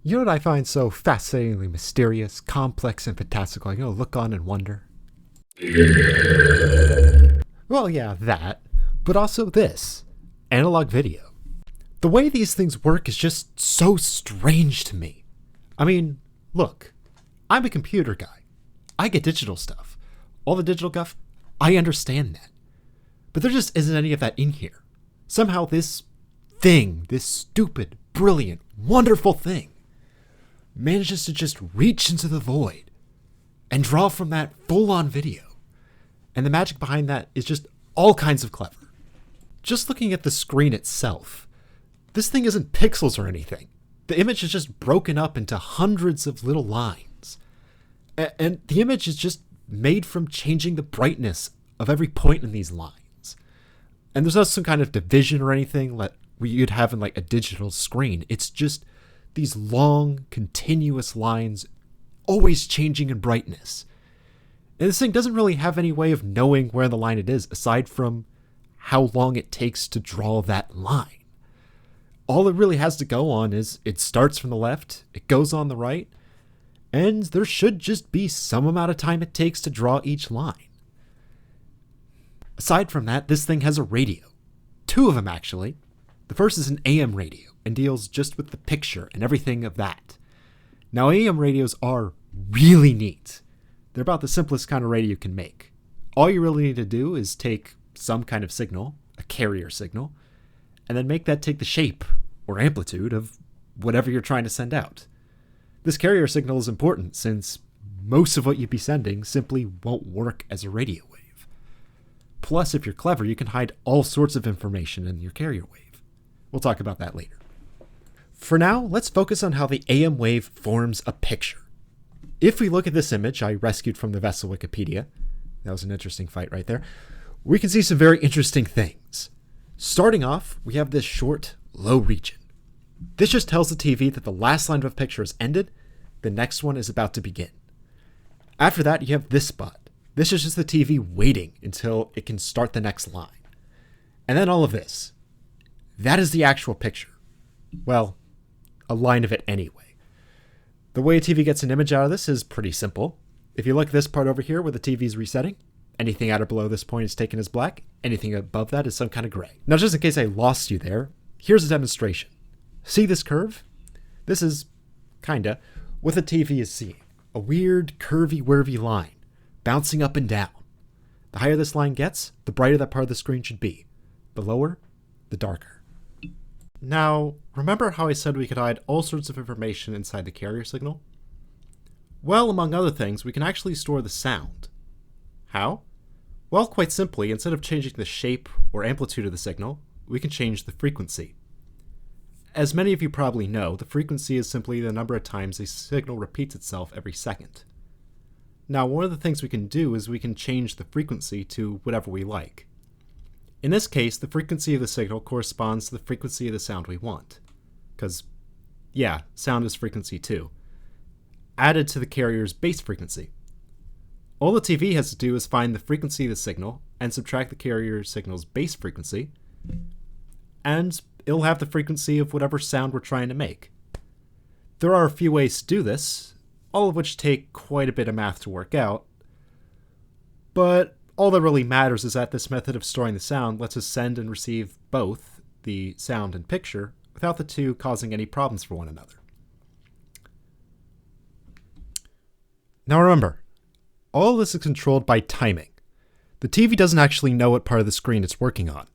You know what I find so fascinatingly mysterious, complex, and fantastical? Look on and wonder. Well, yeah, that. But also this analog video. The way these things work is just so strange to me. I mean, look, I'm a computer guy. I get digital stuff. All the digital stuff, I understand that. But there just isn't any of that in here. Somehow this thing, this stupid, brilliant, wonderful thing, manages to just reach into the void and draw from that full-on video. And the magic behind that is just all kinds of clever. Just looking at the screen itself, this thing isn't pixels or anything. The image is just broken up into hundreds of little lines. And the image is just made from changing the brightness of every point in these lines. And there's not some kind of division or anything like you'd have in like a digital screen. It's just these long, continuous lines, always changing in brightness. And this thing doesn't really have any way of knowing where the line it is, aside from how long it takes to draw that line. All it really has to go on is it starts from the left, it goes on the right, and there should just be some amount of time it takes to draw each line. Aside from that, this thing has a radio. 2 of them, actually. The first is an AM radio and deals just with the picture and everything of that. Now, AM radios are really neat. They're about the simplest kind of radio you can make. All you really need to do is take some kind of signal, a carrier signal, and then make that take the shape or amplitude of whatever you're trying to send out. This carrier signal is important since most of what you'd be sending simply won't work as a radio wave. Plus, if you're clever, you can hide all sorts of information in your carrier wave. We'll talk about that later. For now, let's focus on how the AM wave forms a picture. If we look at this image I rescued from the Vessel Wikipedia, that was an interesting fight right there, we can see some very interesting things. Starting off, we have this short, low region. This just tells the TV that the last line of a picture is ended, the next one is about to begin. After that, you have this spot. This is just the TV waiting until it can start the next line. And then all of this. That is the actual picture. Well, a line of it anyway. The way a TV gets an image out of this is pretty simple. If you look at this part over here where the TV is resetting, anything at or below this point is taken as black, anything above that is some kind of gray. Now, just in case I lost you there, here's a demonstration. See this curve? This is, kinda, what the TV is seeing. A weird, curvy-wurvy line, bouncing up and down. The higher this line gets, the brighter that part of the screen should be. The lower, the darker. Now, remember how I said we could hide all sorts of information inside the carrier signal? Well, among other things, we can actually store the sound. How? Well, quite simply, instead of changing the shape or amplitude of the signal, we can change the frequency. As many of you probably know, the frequency is simply the number of times a signal repeats itself every second. Now, one of the things we can do is we can change the frequency to whatever we like. In this case, the frequency of the signal corresponds to the frequency of the sound we want. Because, yeah, sound is frequency too. Added to the carrier's base frequency. All the TV has to do is find the frequency of the signal and subtract the carrier signal's base frequency, and it'll have the frequency of whatever sound we're trying to make. There are a few ways to do this, all of which take quite a bit of math to work out, but all that really matters is that this method of storing the sound lets us send and receive both the sound and picture without the two causing any problems for one another. Now remember, all of this is controlled by timing. The TV doesn't actually know what part of the screen it's working on.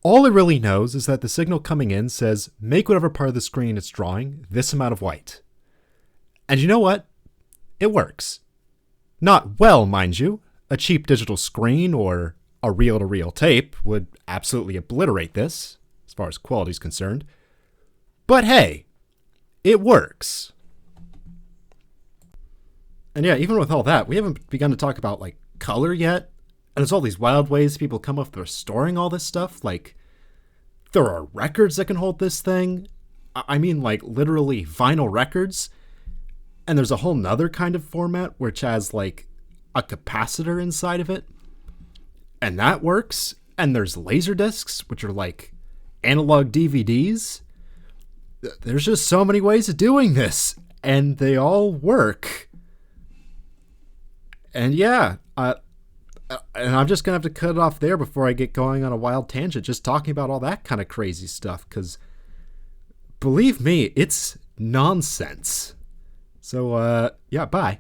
All it really knows is that the signal coming in says, make whatever part of the screen it's drawing this amount of white. And you know what? It works. Not well, mind you. A cheap digital screen or a reel-to-reel tape would absolutely obliterate this, as far as quality is concerned. But hey, it works. And yeah, even with all that, we haven't begun to talk about, like, color yet. And there's all these wild ways people come up for storing all this stuff. Like, there are records that can hold this thing. I mean, like, literally vinyl records. And there's a whole nother kind of format which has, like, a capacitor inside of it. And that works. And there's laser discs, which are like analog DVDs. there's just so many ways of doing this, and they all work. And yeah, and I'm just gonna have to cut it off there before I get going on a wild tangent, just talking about all that kind of crazy stuff. Because believe me, it's nonsense. So yeah, bye.